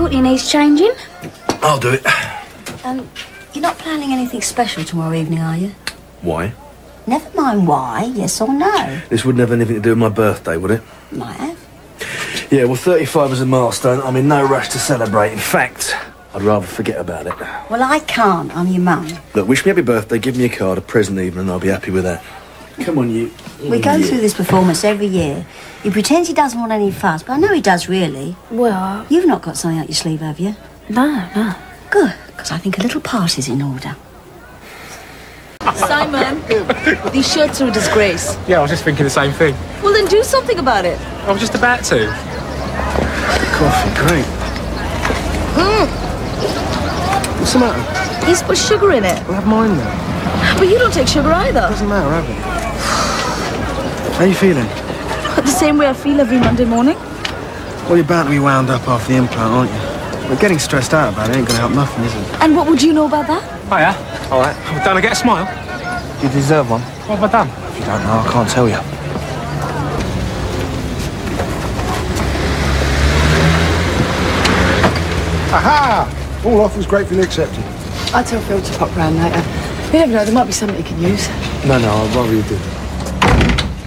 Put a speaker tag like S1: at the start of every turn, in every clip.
S1: Courtney needs changing.
S2: I'll do it.
S1: You're not planning anything special tomorrow evening, are you?
S2: Why?
S1: Never mind why, yes or no.
S2: This wouldn't have anything to do with my birthday, would it?
S1: Might have.
S2: Yeah, well, 35 is a milestone. I'm in no rush to celebrate. In fact, I'd rather forget about it.
S1: Well, I can't. I'm your mum.
S2: Look, wish me happy birthday, give me a card, a present even, and I'll be happy with that. Come on, you.
S1: We go through this performance every year. He pretends he doesn't want any fuss, but I know he does, really.
S3: Well...
S1: You've not got something up your sleeve, have you?
S3: No.
S1: Good, because I think a little party's in order.
S4: Simon, these shirts are a disgrace.
S5: Yeah, I was just thinking the same thing.
S4: Well, then do something about it.
S5: I was just about to.
S2: Coffee, great. What's the matter?
S4: He's put sugar in it.
S2: Well, have mine then.
S4: But you don't take sugar either.
S2: Doesn't matter, have it? How you feeling?
S4: The same way I feel every Monday morning.
S2: Well, you're bound to be wound up after the implant, aren't you? But getting stressed out about it ain't gonna help nothing, is it?
S4: And what would you know about that?
S5: Oh, yeah? All right. Well, don't I get a smile?
S2: You deserve one.
S5: What have I done?
S2: If you don't know, I can't tell you.
S6: Aha! All offers gratefully accepted.
S3: I'll tell Phil to pop round later. You never know, there might be something he can use.
S6: No, I'd rather you did.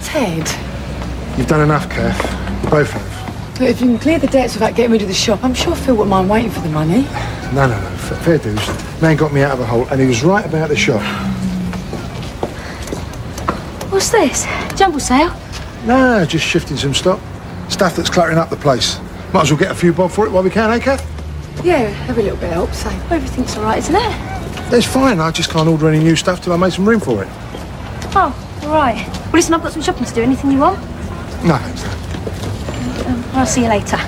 S3: Ted,
S6: You've done enough, Kath. You both have.
S3: look, if you can clear the debts without getting rid of the shop, I'm sure Phil wouldn't mind waiting for the money.
S6: No. Fair dues. Man got me out of a hole, and he was right about the shop.
S3: What's this? Jumble sale?
S6: No, just shifting some stock. Stuff that's cluttering up the place. Might as well get a few bob for it while we can, eh, Kath?
S3: Yeah, every little bit helps, so everything's all right, isn't it?
S6: That's fine. I just can't order any new stuff till I made some room for it.
S3: Oh, all right. Well, listen, I've got some shopping to do. Anything you want?
S6: No, thanks.
S3: I'll see you later.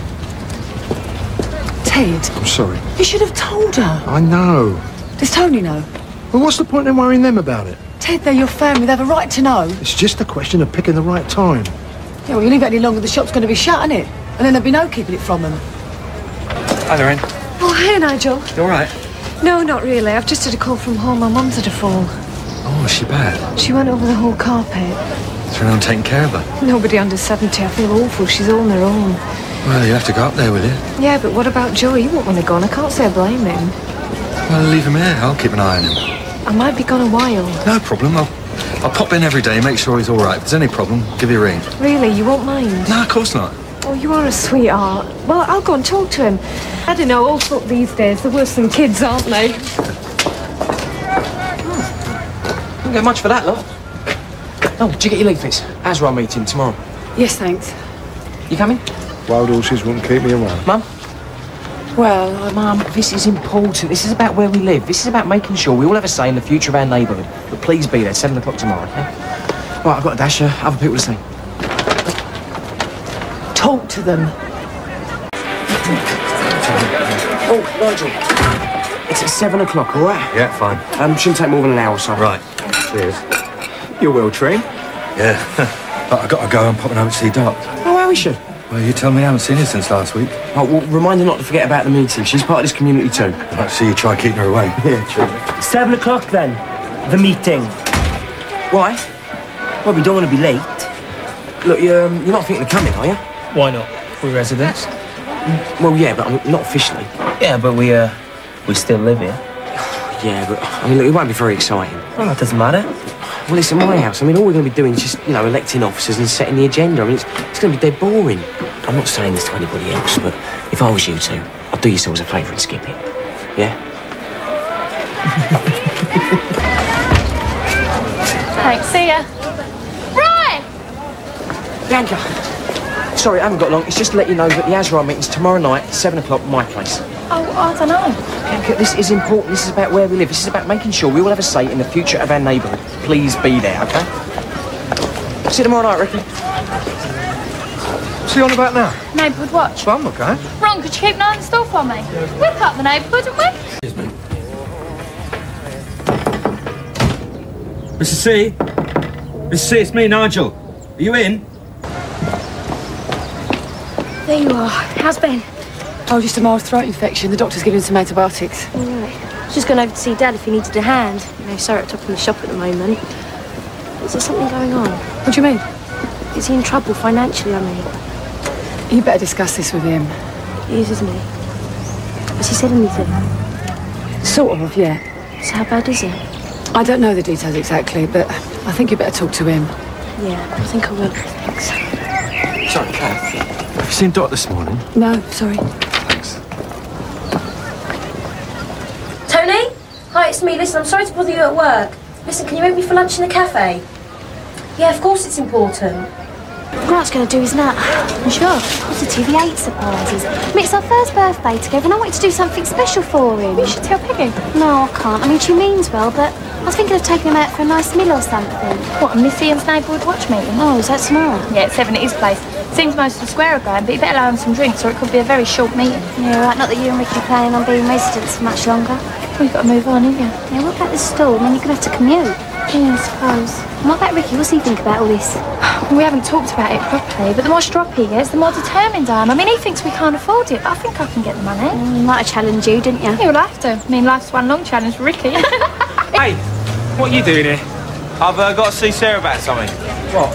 S3: Ted,
S6: I'm sorry.
S3: you should have told her.
S6: I know.
S3: Does Tony know?
S6: Well, what's the point in worrying them about it?
S3: Ted, they're your family. They have a right to know.
S6: It's just a question of picking the right time.
S3: Yeah, well, you leave it any longer, the shop's going to be shut, isn't it? And then there'll be no keeping it from them.
S5: Hi, Lorraine.
S7: Oh, hey, Nigel.
S5: You all right?
S7: No, not really. I've just had a call from home. My mum's had a fall.
S5: Oh, is she bad?
S7: She went over the whole carpet.
S5: Is anyone taking care of her?
S7: Nobody under 70. I feel awful. She's all on her own.
S5: Well, you'll have to go up there, will you?
S7: Yeah, but what about Joe? He won't want to go, and I can't say I blame him.
S5: Well, leave him here. I'll keep an eye on him.
S7: I might be gone a while.
S5: No problem. I'll pop in every day and make sure he's all right. If there's any problem, give you a ring.
S7: Really? You won't mind?
S5: No, of course not.
S7: Oh, you are a sweetheart. Well, I'll go and talk to him. I don't know, old folk these days, they're worse than kids, aren't they?
S8: Don't get much for that, love. Oh, did you get your leaflets? Asra meeting tomorrow.
S3: Yes, thanks.
S8: You coming?
S6: Wild horses wouldn't keep me around.
S8: Mum? Well, Mum, this is important. This is about where we live. This is about making sure we all have a say in the future of our neighbourhood. But please be there, 7 o'clock tomorrow, okay? Right, I've got a dash. Other people the same.
S3: Talk to them.
S8: Oh, Nigel. It's at 7 o'clock, all right?
S2: Yeah, fine.
S8: Shouldn't take more than an hour or so.
S2: Right. Cheers.
S5: You're well trained.
S2: Yeah. But I've got to go. I'm popping over to see Doc.
S8: Oh, how is she?
S2: Well, you tell me I haven't seen her since last week.
S8: Oh, well, remind her not to forget about the meeting. She's part of this community too.
S2: I'd like to see you try keeping her away.
S8: Yeah, true.
S9: 7 o'clock then, the meeting.
S8: Why?
S9: Well, we don't want to be late.
S8: Look, you're not thinking of coming, are you?
S9: Why not? We're residents.
S8: Well, yeah, but not officially.
S9: Yeah, but we still live here.
S8: Yeah, but, look, it won't be very exciting.
S9: Well, that doesn't matter.
S8: Well, it's at my house. all we're going to be doing is just, electing officers and setting the agenda. It's going to be dead boring. I'm not saying this to anybody else, but if I was you two, I'd do yourselves a favour and skip it. Yeah?
S7: Thanks, see ya. Right!
S8: Bianca! Sorry, I haven't got long. It's just to let you know that the Asra meeting's tomorrow night, 7 o'clock, my place.
S7: Oh, I don't know.
S8: Bianca, this is important. This is about where we live. This is about making sure we all have a say in the future of our neighbourhood. Please be there, OK? See you tomorrow night, Ricky.
S6: What's he on about now?
S7: Neighbourhood watch.
S6: Well, I'm okay.
S7: Ron, could you keep an eye on the store for me? We're part of the neighbourhood, aren't we?
S2: Excuse me.
S9: Mr. C? Mr. C, it's me, Nigel. Are you in?
S7: There you are. How's Ben?
S3: Oh, just a mild throat infection. The doctor's giving him some antibiotics.
S7: All right. Just going over to see Dad if he needed a hand. Sarah at top of the shop at the moment. Is there something going on?
S3: What do you mean?
S7: Is he in trouble financially, I mean?
S3: You better discuss this with him.
S7: He is, isn't he? Has he said anything?
S3: Sort of, yeah.
S7: So how bad is it?
S3: I don't know the details exactly, but I think you better talk to him.
S7: Yeah, I think I will. Thanks.
S5: Sorry, Kath. Have you seen Dot this morning?
S3: No, sorry.
S5: Thanks.
S7: Tony? Hi, it's me. Listen, I'm sorry to bother you at work. Listen, can you make me for lunch in the cafe? Yeah, of course it's important.
S10: Grant's going to do his nut. I'm sure. Positive, he hates surprises. I mean, it's our first birthday together and I wanted to do something special for him.
S7: You should tell Peggy.
S10: No, I can't. I mean, she means well, but I was thinking of taking him out for a nice meal or something.
S4: What, a Miss Ian's neighbourhood watch meeting?
S10: Oh, is that tomorrow?
S4: Yeah, it's 7 at his place. Seems most of the square are going, but you better allow him some drinks or it could be a very short meeting.
S10: Yeah, right. Not that you and Ricky are planning on being residents for much longer.
S4: Well, you've got to move on, haven't you?
S10: Yeah, what about the store? I mean, you're going to have to commute.
S4: Yeah, I suppose.
S10: And what about Ricky? What's he think about all this?
S4: We haven't talked about it properly, but the more strop he gets, the more determined I am. I mean, he thinks we can't afford it, but I think I can get the money.
S10: He might have challenged you, didn't you?
S4: Yeah, we'll have to. I mean, life's one long challenge for Ricky.
S9: Hey, what are you doing here?
S11: I've got to see Sarah about something.
S9: What?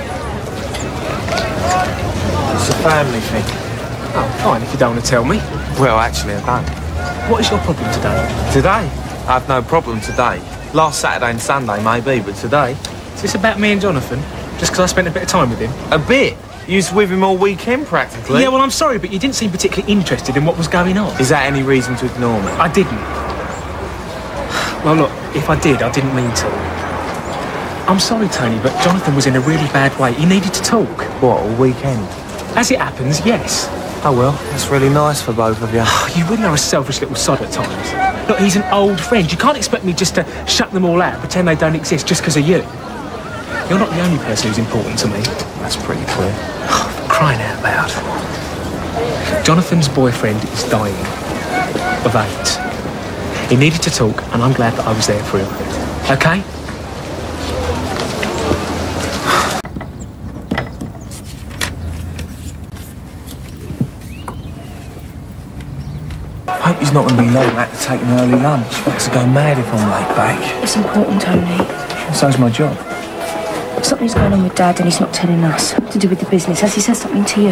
S11: It's a family thing.
S9: Oh, fine, if you don't want to tell me.
S11: Well, actually, I don't.
S9: What is your problem today?
S11: Today? I have no problem today. Last Saturday and Sunday, maybe, but today...
S9: Is this about me and Jonathan? Just because I spent a bit of time with him?
S11: A bit? You was with him all weekend, practically.
S9: Yeah, well, I'm sorry, but you didn't seem particularly interested in what was going on.
S11: Is that any reason to ignore me?
S9: I didn't. Well, look, if I did, I didn't mean to. I'm sorry, Tony, but Jonathan was in a really bad way. He needed to talk.
S11: What, all weekend?
S9: As it happens, yes.
S11: Oh, well, that's really nice for both of you.
S9: You really are a selfish little sod at times. Look, he's an old friend. You can't expect me just to shut them all out, pretend they don't exist just because of you. You're not the only person who's important to me.
S11: That's pretty clear.
S9: Oh, for crying out loud. Jonathan's boyfriend is dying of AIDS. He needed to talk, and I'm glad that I was there for him. Okay?
S11: I hope he's not going to be long at to take an early lunch. I'd to go mad if I'm late back.
S7: It's important, Tony.
S11: So's my job.
S7: Something's going on with Dad and he's not telling us. To do with the business. Has he said something to you?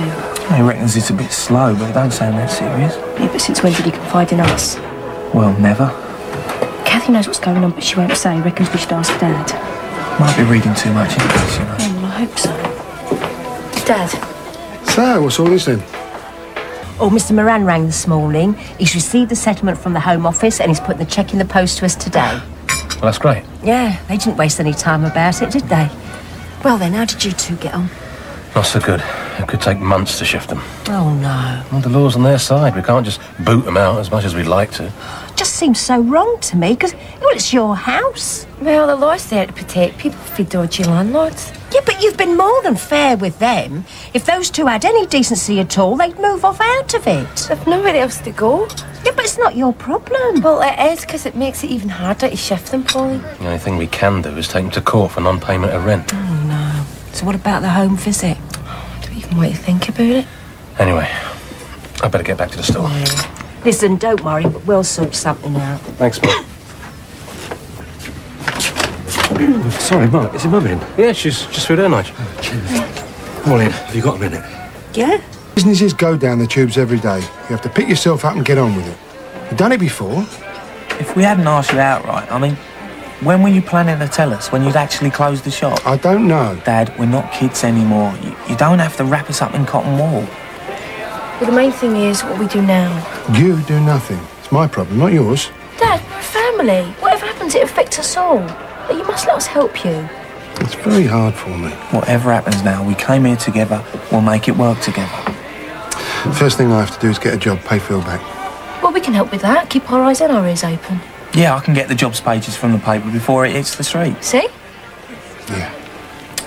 S11: He reckons it's a bit slow, but it don't sound that serious.
S7: Yeah, but since when did he confide in us?
S11: Well, never.
S7: Kathy knows what's going on, but she won't say. Reckons we should ask Dad.
S11: Might be reading too much into this, you know.
S7: Oh, well, I hope so. Dad.
S6: So, what's all this then?
S1: Oh, Mr. Moran rang this morning. He's received the settlement from the Home Office and he's putting the cheque in the post to us today.
S11: Well, that's great.
S1: Yeah, they didn't waste any time about it, did they? Well then, how did you two get on?
S12: Not so good. It could take months to shift them.
S1: Oh, no.
S12: Well, the law's on their side. We can't just boot them out as much as we'd like to.
S1: It just seems so wrong to me, because, well, it's your house.
S7: Well, the law's there to protect people from dodgy landlords.
S1: Yeah, but you've been more than fair with them. If those two had any decency at all, they'd move off out of it.
S7: They've nowhere else to go.
S1: Yeah, but it's not your problem.
S7: Well, it is, because it makes it even harder to shift them, Polly.
S12: The only thing we can do is take them to court for non-payment of rent.
S1: Oh, no. So what about the home visit?
S7: I don't even want to think about it.
S12: Anyway, I better get back to the store.
S1: Yeah. Listen, don't worry, but we'll sort something out.
S12: Thanks, Mum.
S2: Sorry, Mark, is your mum in?
S12: Yeah, she's just through there, Nigel.
S2: Morning. Have you got a minute?
S1: Yeah?
S6: Businesses go down the tubes every day. You have to pick yourself up and get on with it. You've done it before.
S11: If we hadn't asked you outright, I mean, when were you planning to tell us? When you'd actually close the shop?
S6: I don't know.
S11: Dad, we're not kids anymore. You don't have to wrap us up in cotton wool.
S7: Well, the main thing is what we do now.
S6: You do nothing. It's my problem, not yours.
S7: Dad, we're a family. Whatever happens, it affects us all. But you must let us help you.
S6: It's very hard for me.
S11: Whatever happens now, we came here together. We'll make it work together.
S6: First thing I have to do is get a job, pay Phil back.
S7: Well, we can help with that. Keep our eyes and our ears open.
S11: Yeah, I can get the jobs pages from the paper before it hits the street.
S7: See?
S6: Yeah.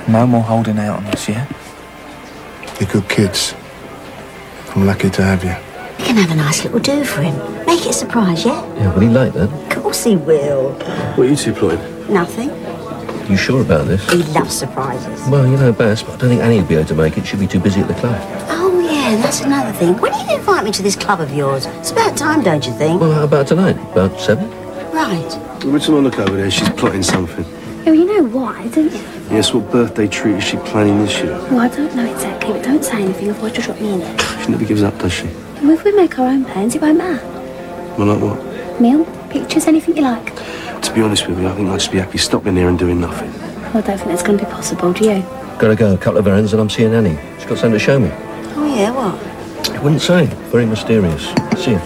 S11: No more holding out on us, yeah?
S6: You're good kids. I'm lucky to have you.
S1: You can have a nice little do for him. Make it a surprise, yeah?
S12: Yeah, will he like that?
S1: Of course he will.
S2: What are you two plotting?
S1: Nothing.
S12: You sure about this?
S1: He loves surprises.
S12: Well, you know best, but I don't think Annie will be able to make it. She'll be too busy at the club.
S1: Oh, yeah, that's another thing. When are you invite me to this club of yours? It's about time, don't you think?
S12: Well, how about tonight? About 7?
S1: Right.
S2: Would someone look over there? She's plotting something.
S10: Oh, you know why, don't you?
S2: Yes, what birthday treat is she planning this year?
S10: Well, I don't know exactly, but don't say anything, otherwise you'll drop me in it.
S2: She never gives up, does she?
S10: Well, if we make our own plans, it won't matter.
S2: Well, like what?
S10: Meal, pictures, anything you like.
S2: To be honest with you, I think I'd just be happy stopping there and doing nothing.
S10: Well, I don't think that's going to be possible, do you?
S12: Gotta go a couple of errands and I'm seeing Annie. She's got something to show me.
S3: Oh, yeah, what?
S12: I wouldn't say. Very mysterious. See you.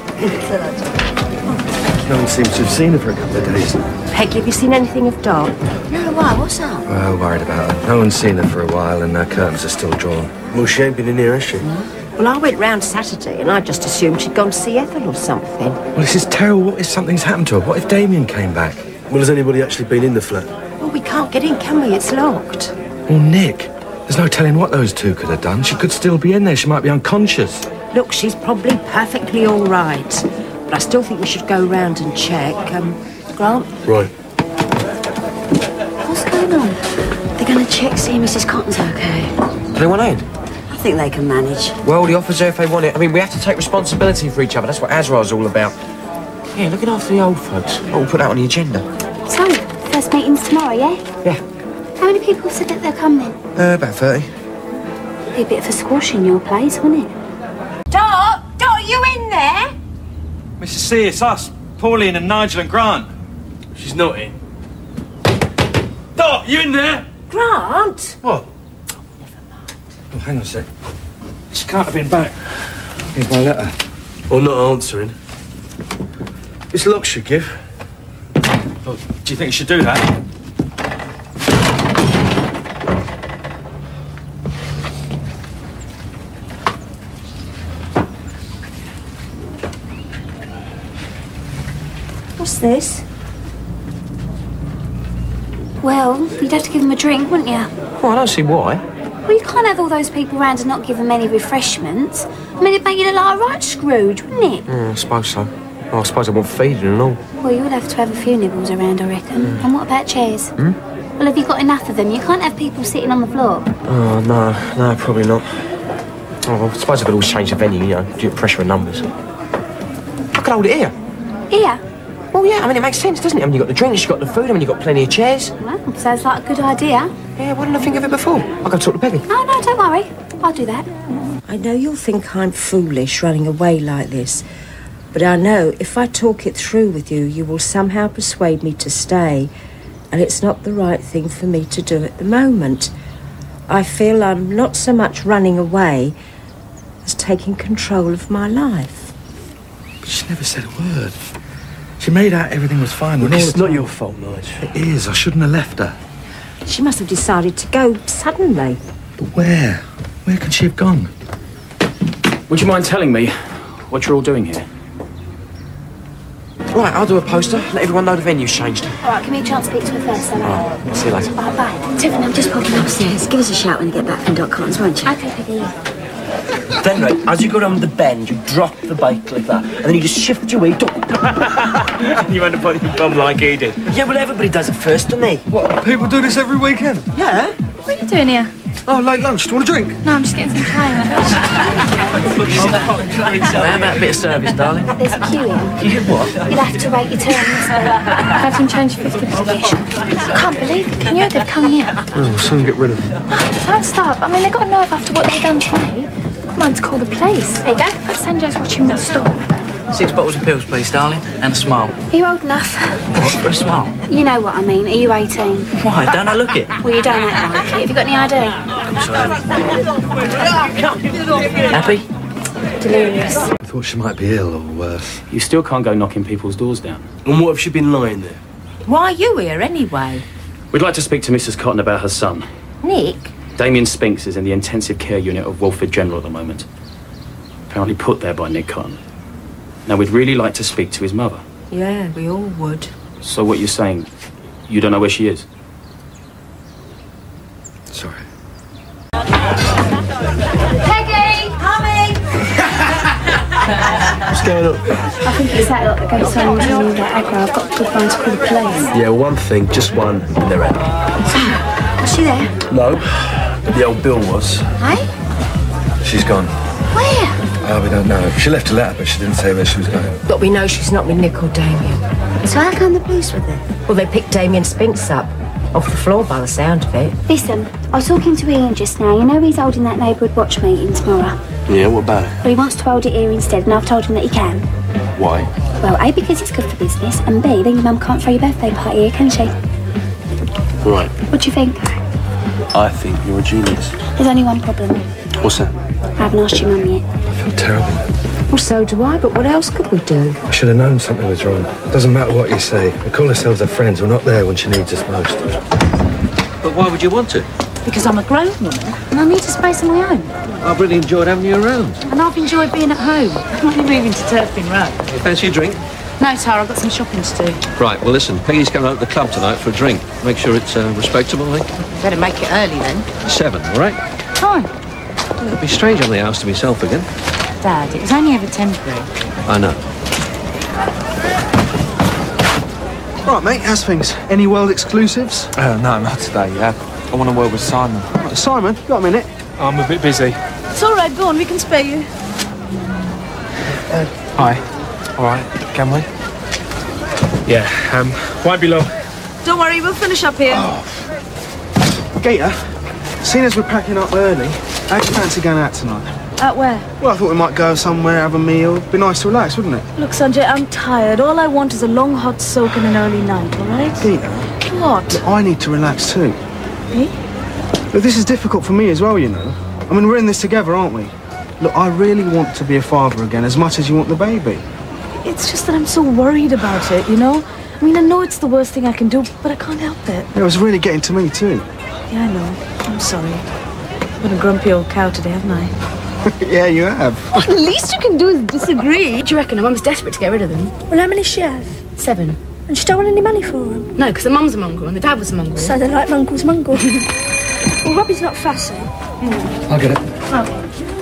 S2: No one seems to have seen her for a couple of days.
S1: Peggy, have you seen anything of Dot?
S3: No, why? What's up?
S5: Well, worried about her. No one's seen her for a while and her curtains are still drawn.
S2: Well, she ain't been in here, has she?
S1: Well, I went round Saturday and I just assumed she'd gone to see Ethel or something.
S5: Well, this is terrible. What if something's happened to her? What if Damien came back?
S2: Well, has anybody actually been in the flat?
S1: Well, we can't get in, can we? It's locked.
S5: Well, Nick, there's no telling what those two could have done. She could still be in there. She might be unconscious.
S1: Look, she's probably perfectly all right. But I still think we should go round and check. Grant?
S2: Right.
S3: What's going on? They're going to check, see if Mrs. Cotton's okay.
S8: Do they want in?
S3: I think they can manage.
S8: Well, the offer's there if they want it. I mean, we have to take responsibility for each other. That's what Azra's all about. Yeah, looking after the old folks. We'll put that on the agenda.
S10: So, first meeting's tomorrow, yeah?
S8: Yeah.
S10: How many people said that they'll come then?
S5: About 30.
S10: Be a bit of a squash in your place, wouldn't it?
S1: Dot, are you in there?
S11: Mrs. C, it's us. Pauline and Nigel and Grant.
S2: She's not in. Dot, you in there?
S1: Grant?
S2: What?
S5: Oh, hang on a sec. She can't have been back. Here's my letter.
S2: Or not answering. It's locked, should give.
S11: Well, do you think you should do that?
S1: What's this?
S10: Well, you'd have to give them a drink, wouldn't you?
S8: Well, I don't see why.
S10: Well, you can't have all those people round and not give them any refreshments. I mean, it'd make you look like a right Scrooge, wouldn't it?
S8: I suppose so. Well, I suppose I want feeding and all.
S10: Well, you'll have to have a few nibbles around, I reckon. And what about chairs? Well, have you got enough of them? You can't have people sitting on the floor.
S8: Oh, no, probably not. Oh, well, I suppose I could always change the venue, you know, due to pressure and numbers. I could hold it here.
S10: Here?
S8: Well, yeah, I mean, it makes sense, doesn't it? I mean, you've got the drinks, you've got the food, I mean, you've got plenty of chairs.
S10: Well, sounds like a good idea.
S8: Yeah, why didn't I think of it before? I'll go talk to Peggy.
S10: No, don't worry. I'll do that.
S1: I know you'll think I'm foolish running away like this, but I know if I talk it through with you, you will somehow persuade me to stay, and it's not the right thing for me to do at the moment. I feel I'm not so much running away as taking control of my life.
S5: But she never said a word. She made out everything was fine.
S2: Well, it's not your fault, Nigel.
S5: It is. I shouldn't have left her.
S1: She must have decided to go suddenly.
S5: But where? Where could she have gone?
S13: Would you mind telling me what you're all doing here?
S8: Right, I'll do a poster. Let everyone know the venue's changed.
S10: All right, give me a chance to speak to her first, then.
S8: All right, see you later.
S10: All right, bye.
S3: Tiffany, I'm just popping upstairs. Give us a shout when you get back from Doc Cotton's, won't you?
S10: Okay, Peggy.
S11: Then, right, as you go down the bend, you drop the bike like that, and then you just shift your weight up. You end up on your bum like he did. Yeah, well, everybody does it first, don't they?
S5: What, people do this every weekend?
S1: Yeah.
S4: What are you doing here?
S5: Oh, late lunch. Do you want a drink?
S4: No, I'm just getting some chai.
S8: How about a bit of service, darling?
S10: There's a queue in.
S11: You get what?
S10: You'll have to wait your turn.
S4: Have them change 50%.
S10: I can't believe it. Can you they've come here?
S5: Oh, we'll soon get rid of them.
S4: Don't stop. I mean, they've got a nerve after what they've done to me. Come on, to call the police. There you go. Sanjay's watching that stop.
S11: 6 bottles of pills, please, darling, and a smile.
S10: Are you old enough?
S11: What, for a smile?
S10: You know what I mean. Are you 18?
S11: Why, don't I look it?
S10: Well, you don't act like it. Have you got any ID?
S11: Happy?
S10: Delirious.
S5: I thought she might be ill or worse.
S13: You still can't go knocking people's doors down.
S2: And what if she'd been lying there?
S1: Why are you here anyway?
S13: We'd like to speak to Mrs. Cotton about her son.
S1: Nick?
S13: Damien Spinks is in the intensive care unit of Wolford General at the moment. Apparently put there by Nick Cotton. Now, we'd really like to speak to his mother.
S1: Yeah, we all would.
S13: So what you're saying, you don't know where she is?
S5: Sorry.
S7: Peggy! Honey!
S2: What's going on?
S10: I think it's that lot that goes on to me that aggro. I've got to be fine to call the police.
S2: Yeah, one thing, just one, and they're out.
S3: Was she there?
S2: No, the old Bill was.
S3: Hey?
S5: She's gone.
S3: Where?
S5: We don't know. She left a letter, but she didn't say where she was going.
S1: But we know she's not with Nick or Damien.
S3: So how come the police were there?
S1: Well, they picked Damien Spinks up. Off the floor by the sound of it.
S10: Listen, I was talking to Ian just now. You know he's holding that neighbourhood watch meeting tomorrow.
S2: Yeah, what about it?
S10: Well, he wants to hold it here instead, and I've told him that he can.
S2: Why?
S10: Well, A, because it's good for business, and B, then your mum can't throw your birthday party here, can she?
S12: Right.
S10: What do you think?
S12: I think you're a genius.
S10: There's only one problem.
S12: What's that?
S10: I haven't asked your mum yet.
S12: I feel terrible.
S1: Well, so do I, but what else could we do?
S2: I should have known something was wrong. It doesn't matter what you say. We call ourselves her friends. We're not there when she needs us most.
S14: But why would you want to?
S10: Because I'm a grown woman, and I need a space of my own.
S14: I've really enjoyed having you around.
S10: And I've enjoyed being at home. I'm only moving to Turpin Road.
S14: You fancy a drink?
S10: No, Tara, I've got some shopping to do.
S14: Right, well listen, Peggy's going out to the club tonight for a drink. Make sure it's respectable, eh?
S10: Better make it early then.
S14: 7, all right?
S10: Fine.
S14: It'd be strange on the house to myself again.
S10: Dad, it was only ever temporary.
S14: I know.
S15: Right, mate, how's things? Any world exclusives?
S5: No, not today, I want to work with Simon.
S15: Right, Simon, got a minute?
S5: I'm a bit busy.
S3: It's all right, go on, we can spare you.
S5: Hi. All right, can we? Yeah, won't be long.
S3: Don't worry, we'll finish up here.
S15: Gator, seeing as we're packing up early, how'd you fancy going out tonight?
S3: Out where?
S15: Well, I thought we might go somewhere, have a meal. Be nice to relax, wouldn't it?
S3: Look, Sanjay, I'm tired. All I want is a long hot soak and an early night, all right?
S15: Gator.
S3: What?
S15: Look, I need to relax too.
S3: Me?
S15: Look, this is difficult for me as well, you know. I mean, we're in this together, aren't we? Look, I really want to be a father again as much as you want the baby.
S3: It's just that I'm so worried about it, you know? I mean, I know it's the worst thing I can do, but I can't help it.
S15: It was really getting to me too.
S3: Yeah, I know. I'm sorry. I've been a grumpy old cow today, haven't I?
S15: Yeah, you have.
S3: Well, the least you can do is disagree.
S10: What do you reckon? Her mum's desperate to get rid of them.
S3: Well, how many does she have?
S10: 7.
S3: And she don't want any money for them?
S10: No, because the mum's a mongrel and the dad was a mongrel.
S3: So they're like Uncle's mongrel. Well, Robbie's not fussy.
S15: I'll get it.
S10: Oh.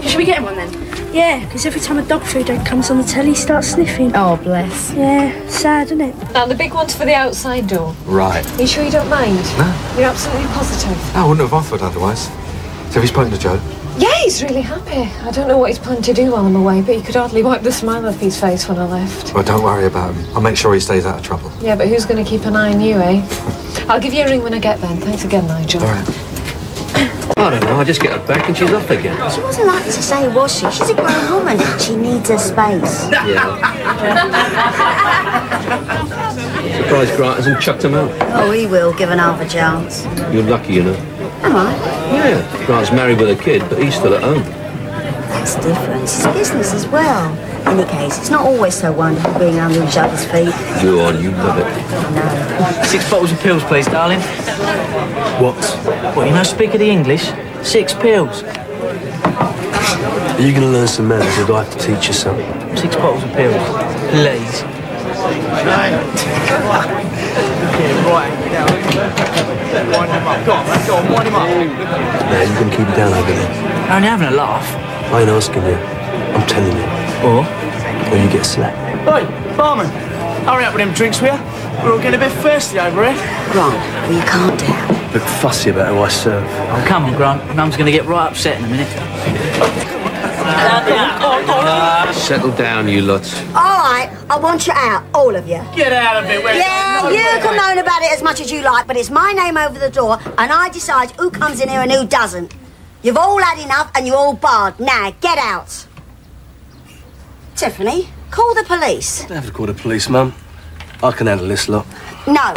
S10: Should we get him one then?
S3: Yeah, because every time a dog food ad comes on the telly, he starts sniffing.
S10: Oh, bless.
S3: Yeah, sad, isn't it?
S16: And the big one's for the outside door.
S2: Right.
S16: Are you sure you don't mind?
S2: No.
S16: You're absolutely positive?
S2: I wouldn't have offered otherwise. So have you spoken to Joe?
S16: Yeah, he's really happy. I don't know what he's planning to do while I'm away, but he could hardly wipe the smile off his face when I left.
S2: Well, don't worry about him. I'll make sure he stays out of trouble.
S16: Yeah, but who's going to keep an eye on you, eh? I'll give you a ring when I get there. Thanks again, Nigel.
S2: All right.
S14: I don't know, I just get her back and she's off again.
S17: She wasn't like to say, was she? She's a grown woman. She needs her space.
S14: Yeah. Surprised Grant hasn't chucked him out.
S17: Oh, he will, given half a chance.
S14: You're lucky, you know.
S17: Am I?
S14: Yeah, Grant's married with a kid, but he's still at home.
S17: That's different. It's business as well. In any case, it's not always so wonderful being under each other's feet.
S14: Go on, you love it.
S17: No.
S8: 6 bottles of pills, please, darling.
S2: What?
S8: What, you know speak of the English? 6 pills.
S2: Are you going to learn some manners or do I have to teach you some?
S8: 6 bottles of pills, please.
S5: Right. Wind him up. Go on, wind him up.
S2: Yeah, you can keep it down over there.
S8: I'm only having a laugh.
S2: I ain't asking you. I'm telling you.
S8: Or
S2: you get slapped.
S5: Hey, barman, hurry up with them drinks, will ya? We're all getting a bit thirsty over here.
S17: Grant, will you calm down?
S2: Look fussy about who I serve.
S8: Oh, come on, Grant. Mum's going to get right upset in a minute.
S14: Settle down, you lot.
S17: All right, I want you out, all of you.
S5: Get out of it.
S17: Yeah, you can moan about it as much as you like, but it's my name over the door, and I decide who comes in here and who doesn't. You've all had enough, and you're all barred. Now, get out. Tiffany, call the police.
S2: Don't have to call the police, Mum. I can handle this lot.
S17: No.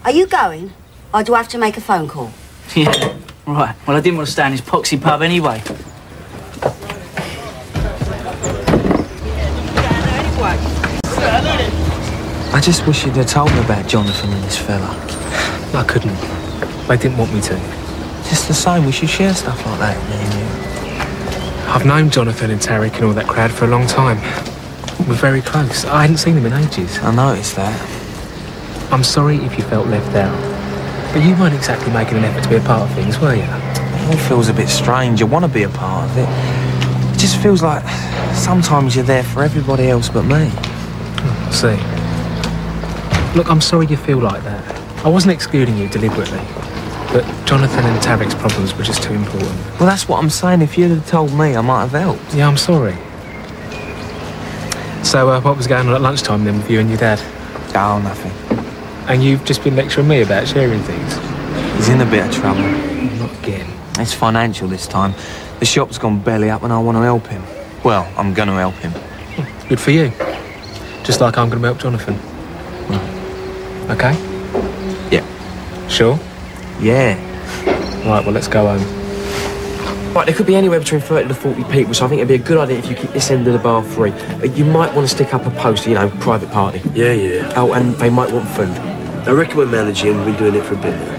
S17: Are you going, or do I have to make a phone call?
S8: Yeah, right. Well, I didn't want to stay in this poxy pub anyway.
S5: I just wish you'd have told me about Jonathan and this fella.
S9: I couldn't. They didn't want me to.
S5: Just the same, we should share stuff like that, me and you.
S9: I've known Jonathan and Tarek and all that crowd for a long time. We're very close. I hadn't seen them in ages.
S5: I noticed that.
S9: I'm sorry if you felt left out. But you weren't exactly making an effort to be a part of things, were you?
S5: It all feels a bit strange. I want to be a part of it. It just feels like sometimes you're there for everybody else but me.
S9: Oh, I see. Look, I'm sorry you feel like that. I wasn't excluding you deliberately. But Jonathan and Tarek's problems were just too important.
S5: Well, that's what I'm saying. If you'd have told me, I might have helped.
S9: Yeah, I'm sorry. So, what was going on at lunchtime then with you and your dad?
S5: Oh, nothing.
S9: And you've just been lecturing me about sharing things?
S5: He's in a bit of trouble.
S9: Not again.
S5: It's financial this time. The shop's gone belly up and I want to help him. Well, I'm going to help him.
S9: Good for you. Just like I'm going to help Jonathan. Okay?
S5: Yeah.
S9: Sure?
S5: Yeah.
S9: Right, well, let's go home.
S8: Right, there could be anywhere between 30 to 40 people, so I think it'd be a good idea if you keep this end of the bar free. You might want to stick up a poster, you know, private party.
S2: Yeah.
S8: Oh, and they might want food.
S2: I reckon we're managing. We've been doing it for a bit now.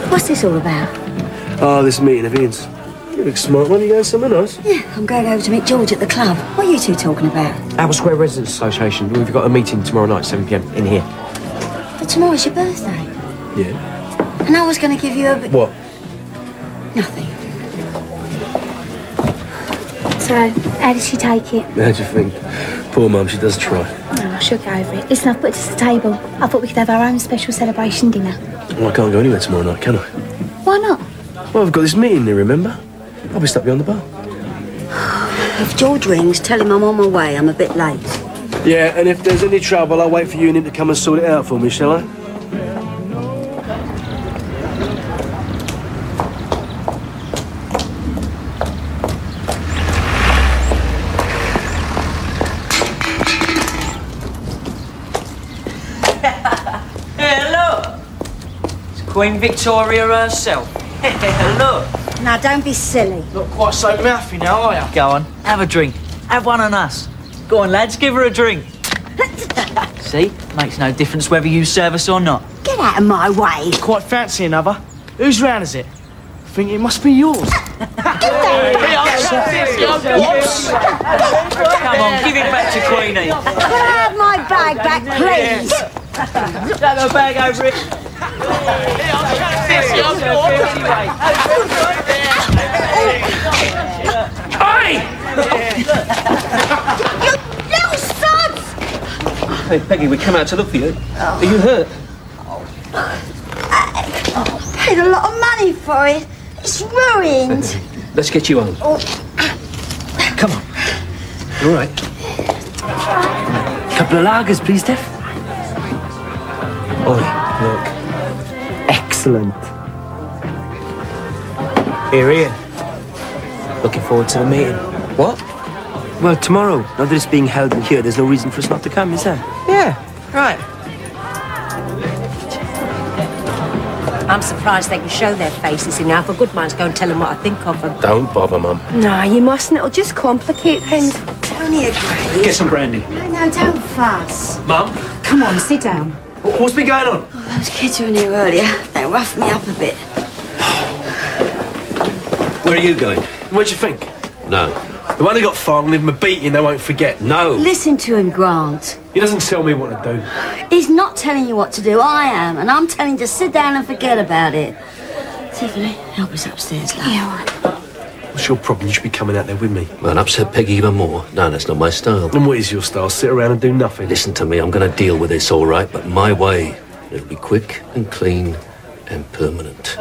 S17: What's this all about?
S2: Oh, this meeting of Ian's. You look smart. Why don't you go somewhere nice?
S17: Yeah, I'm going over to meet George at the club. What are you two talking about?
S8: Our Square Residents Association. We've got a meeting tomorrow night, 7 p.m. in here.
S17: But tomorrow's your birthday.
S2: Yeah.
S17: And I was going to give you a bit...
S2: What?
S17: Nothing.
S10: So, how did she take it?
S2: How do you think? Poor Mum, she does try.
S10: Oh, she'll get over it. Listen, I've put us at the table. I thought we could have our own special celebration dinner.
S2: Well, I can't go anywhere tomorrow night, can I?
S10: Why not?
S2: Well, I've got this meeting there, remember? I'll be stuck behind the bar.
S17: If George rings, tell him I'm on my way. I'm a bit late.
S2: Yeah, and if there's any trouble, I'll wait for you and him to come and sort it out for me, shall I?
S18: Hello! It's Queen Victoria herself. Hello!
S17: Now, don't be silly.
S18: Not quite so mouthy now, are you? Go on, have a drink. Have one on us. Go on, lads, give her a drink. See? Makes no difference whether you serve us or not.
S17: Get out of my way.
S18: Quite fancy another. Whose round is it? I think it must be yours. Come on, give it back to Queenie.
S17: Can I have my bag back, please?
S18: Take the bag over it.
S17: You little sods!
S14: Hey, Peggy, we come out to look for you. Are you hurt?
S17: I paid a lot of money for it. It's ruined.
S14: Let's get you home. Come on. You all right?
S11: Couple of lagers, please, Tiff.
S8: Oi, look. Excellent. Here. Looking forward to the meeting.
S11: What? Well, tomorrow. Now that it's being held in here, there's no reason for us not to come, is there?
S8: Yeah, right.
S1: I'm surprised they can show their faces enough. A good mind's go and tell them what I think of them.
S12: Don't bother, Mum.
S1: No, you mustn't. It'll just complicate things.
S17: Tony agrees.
S14: Get some brandy.
S17: No, don't fuss.
S14: Mum?
S1: Come on, sit down.
S14: What's been going on?
S17: Oh, those kids were in here earlier. They roughed me up a bit.
S12: Where are you going?
S2: What'd you think?
S12: No.
S2: The one who got fined, give him a beating they won't forget.
S12: No.
S17: Listen to him, Grant.
S2: He doesn't tell me what to do.
S17: He's not telling you what to do, I am. And I'm telling you to sit down and forget about it. Tiffany, help us upstairs, love.
S10: Yeah, all right.
S2: What's your problem? You should be coming out there with me.
S12: Man, upset Peggy even more. No, that's not my style.
S2: And what is your style? Sit around and do nothing?
S12: Listen to me, I'm going to deal with this, all right? But my way. It'll be quick and clean and permanent.